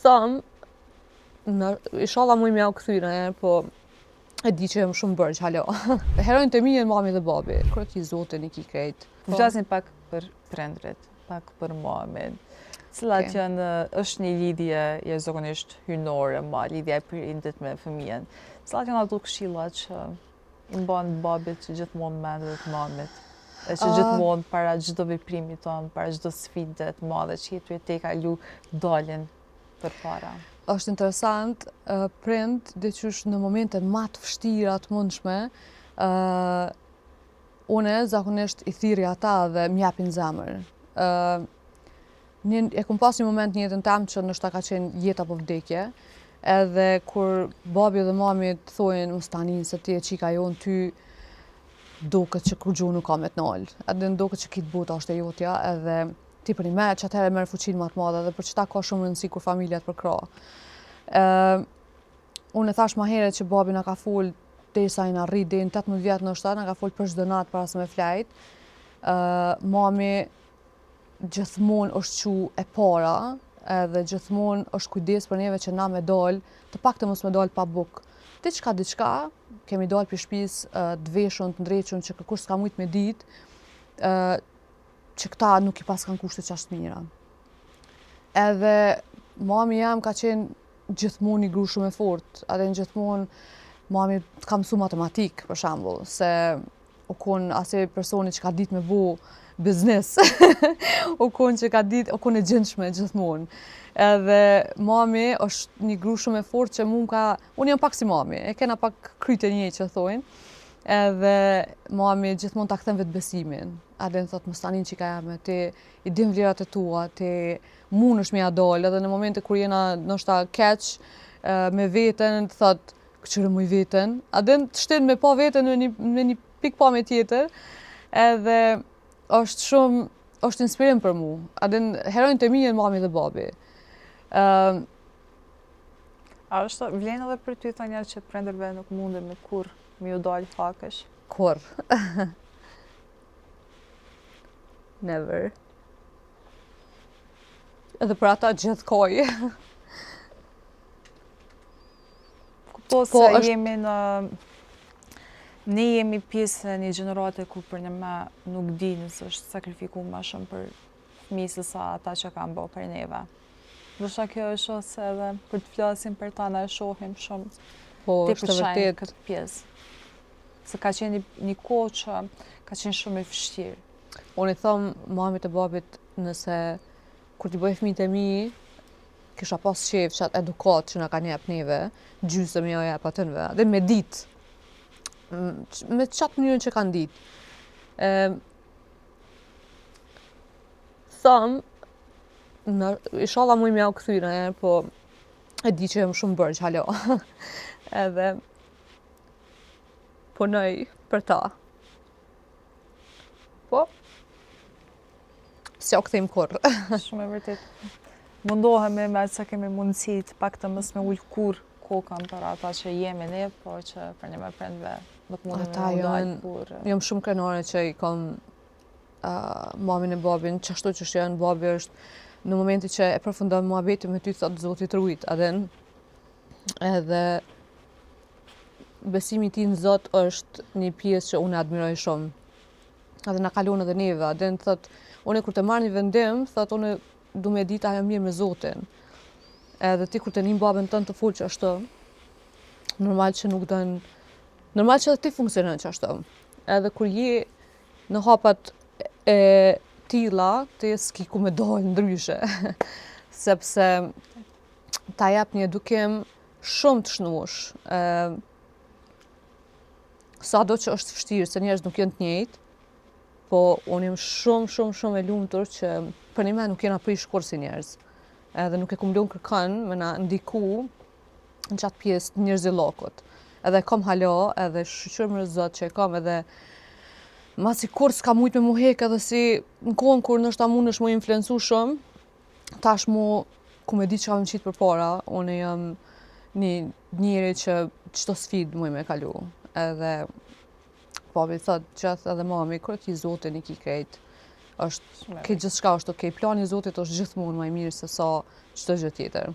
thëmë, inshallah mu m'ja u këthyre, po e di që jam shumë bërgj, halo. Herojnë të mi e mami dhe babi, kërët i zotin i ki krejt. Flasin pak për prindrit, pak për mamin. Cilat janë, është një lidhje jashtëzakonisht hynore, lidhja e prindit me fëmijën. Cilat janë ato këshilla që i mban babit që gjithmonë mendet të mamit? E që gjithmonë para çdo veprimi tonë, para çdo sfide të madhe që jetu e te kalu dalin përpara? Është interesant, prind, dyqysh në momente më të vështira të mundshme, une zakonisht i thirrja ata dhe m'japin zemër. E kom pas një moment në jetën tem që nështë ka qenë jetë apo vdekje, edhe kur babi dhe mami të thojnë mos tani se ti e qika jonë ty doket që kur gjuhë nuk ka me të nalë. Edhe doket që kitë bota është e jotja edhe ti për një me që atëherë merë fuqinë më të madhe dhe për qëta ka shumë rëndësi kur familjet përkra. Unë e thash ma herët që babi na ka full derisa i na rri deri në 18 vjetë nështë na ka full për çdo natë para se me flajt. Mami gjithmonë është qu e para edhe gjithmonë është kujdes për neve që na me dalë, të pak të mos me dalë pa buk. Diçka, kemi dalë për shtëpis të veshun, të ndrequn, që kërkush s'ka mujt me ditë, që këta nuk i pas kanë kushte qashtë mira. Edhe mami jam ka qenë gjithmonë i gru shumë e fort, edhe në gjithmonë mami të ka mësu matematik, për shembull, se u konë asaj personi që ka ditë me bu biznes, u konë e gjendshme gjithmonë. Edhe mami është një gru shumë e fort që unë jam pak si mami, e kena pak kryte një që thojnë, edhe mami gjithmonë ta kthen vetë besimin. Edhe në thotë, mos tani qika jame, ti i dim vlerat e tua, ti mundesh me ja dalë, edhe në momente kur jena ndoshta keq me veten, thotë, këqyre muj veten, edhe të shtin me pa veten në një pikë pa me tjetër, edhe është inspirim për mu. Edhe herojnë të mi e mami dhe babi. A është vlen edhe për ty thënia që prindërve nuk munden me kur me ju dalë fakësh? Kur. Never. Edhe për ata gjithkoj. Kupto se jemi në... Ne jemi pjesë e një gjenerate ku për një me nuk di nësë është sakrifiku ma shumë për fëmijë se sa ata që kanë bërë për neve. Ndoshta kjo është ose edhe për të flasim për ta na e shohim shumë të përshajnë këtë pjesë. Se ka qenë një kohë që ka qenë shumë e vështirë. Unë i thomë mamit e babit nëse kur t'i bëj fëmijët e mi, kisha pas qef qatë edukat që na kanë jep neve, gjysëm jo jep atënve, dhe me ditë. Me qatë mënyrën që kanë ditë. Thëmë, inshallah mu m'ja u këthyre, po e di që jam shumë bërgj, halo. Edhe punoj për ta. Po, s'ja u këthim kur. Shumë e vërtet. Mundohemi me sa kemi mundësit, pak të mës me ullë kur kokën për ata që jemi ne, po që për një me prindve nuk mundemi me udalë kur... Jam shumë krenare që i kam mamin e babin, qashtu që janë babi është në momenti që e përfundon muhabeti me ty thotë Zotit rujt, edhe besimi ti në Zot është një pjesë që unë admiroj shumë. Edhe na kalon edhe neve, edhe thotë, unë kur të marr një vendim, thotë unë du me ditë ajo mirë me Zotin. Edhe ti kur të një babën tënë të full që ashtu, normal që nuk dënë, normal që edhe ti funksionon që ashtu. Edhe kur je në hapat e tilla, ti s'ki ku me dalë ndryshe. Sepse ta jep një edukim shumë të shnush. Sado që është vështirë, se njerëz nuk janë të njëjtë, po unë jam shumë e lumtur që për një me nuk jena prish kur si njerëz. Edhe nuk e kum lun kërkën me na ndiku në qatë pjesë të njerëzillokut. Edhe kam halo, edhe shqyqyr më Zot që e kam edhe ma si kur s'ka mujt me mu hek edhe si në kohën kur nështë ta mund është mu influencu shumë, tash mu ku me di që kam qitë për para, unë jam një njeri që qëto sfid mu me kalu. Edhe papi thot gjithë edhe mami, kërë ki Zotin i ki krejt, është, ke gjithë shka është okej, plani Zotit është gjithmonë ma i mirë se sa qëto gjithë tjetër.